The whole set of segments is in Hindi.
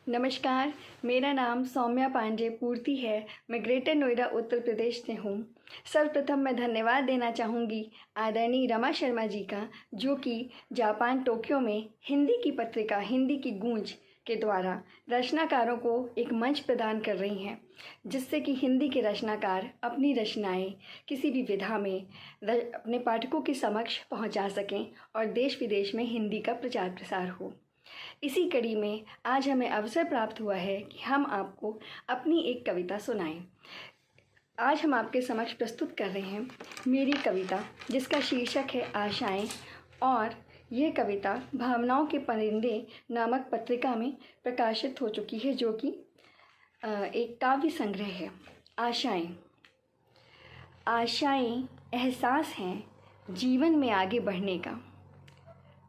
नमस्कार, मेरा नाम सौम्या पांडे पूर्ति है। मैं ग्रेटर नोएडा उत्तर प्रदेश से हूँ। सर्वप्रथम मैं धन्यवाद देना चाहूँगी आदरणीय रमा शर्मा जी का, जो कि जापान टोक्यो में हिंदी की पत्रिका हिंदी की गूंज के द्वारा रचनाकारों को एक मंच प्रदान कर रही हैं, जिससे कि हिंदी के रचनाकार अपनी रचनाएं किसी भी विधा में अपने पाठकों के समक्ष पहुंचा सकें और देश विदेश में हिंदी का प्रचार प्रसार हो। इसी कड़ी में आज हमें अवसर प्राप्त हुआ है कि हम आपको अपनी एक कविता सुनाएं। आज हम आपके समक्ष प्रस्तुत कर रहे हैं मेरी कविता, जिसका शीर्षक है आशाएं, और यह कविता भावनाओं के परिंदे नामक पत्रिका में प्रकाशित हो चुकी है, जो कि एक काव्य संग्रह है। आशाएं। आशाएं एहसास हैं जीवन में आगे बढ़ने का।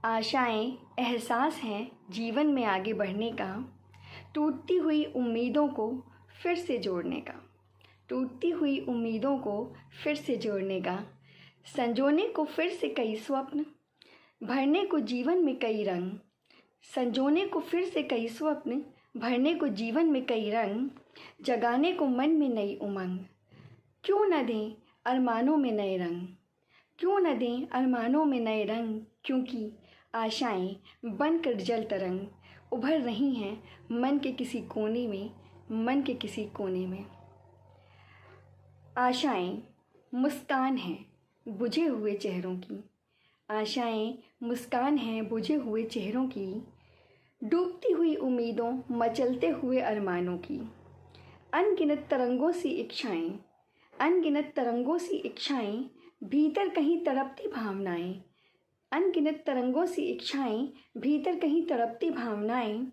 आशाएं एहसास हैं जीवन में आगे बढ़ने का, टूटती हुई उम्मीदों को फिर से जोड़ने का। टूटती हुई उम्मीदों को फिर से जोड़ने का, संजोने को फिर से कई स्वप्न, भरने को जीवन में कई रंग। संजोने को फिर से कई स्वप्न, भरने को जीवन में कई रंग, जगाने को मन में नई उमंग। क्यों न दें अरमानों में नए रंग, क्यों न दें अरमानों में नए रंग, क्योंकि आशाएं बनकर जल तरंग उभर रही हैं मन के किसी कोने में, मन के किसी कोने में। आशाएं मुस्कान हैं बुझे हुए चेहरों की। आशाएं मुस्कान हैं बुझे हुए चेहरों की, डूबती हुई उम्मीदों मचलते हुए अरमानों की। अनगिनत तरंगों सी इच्छाएं, अनगिनत तरंगों सी इच्छाएं, भीतर कहीं तड़पती भावनाएं। अनगिनत तरंगों सी इच्छाएं, भीतर कहीं तड़पती भावनाएं।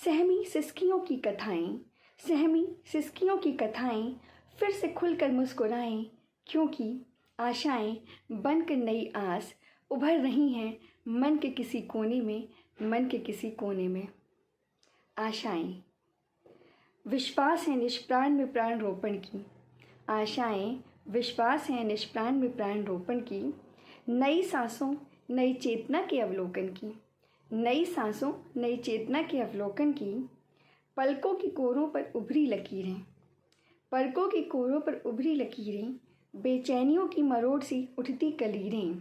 सहमी सिसकियों की कथाएं, सहमी सिसकियों की कथाएं, फिर से खुलकर मुस्कुराएं, क्योंकि आशाएं बनकर नई आस उभर रही हैं मन के किसी कोने में, मन के किसी कोने में। आशाएं। विश्वास है निष्प्राण में प्राण रोपण की। आशाएं विश्वास है निष्प्राण में प्राण रोपण की, नई सांसों नई चेतना के अवलोकन की। नई सांसों नई चेतना के अवलोकन की, पलकों की कोरों पर उभरी लकीरें। पलकों की कोरों पर उभरी लकीरें, बेचैनियों की मरोड़ सी उठती कलीरें।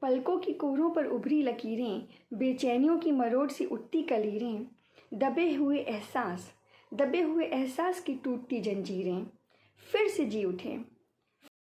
पलकों की कोरों पर उभरी लकीरें, बेचैनियों की मरोड़ सी उठती कलीरें। दबे हुए एहसास, दबे हुए एहसास की टूटती जंजीरें, फिर से जी उठें।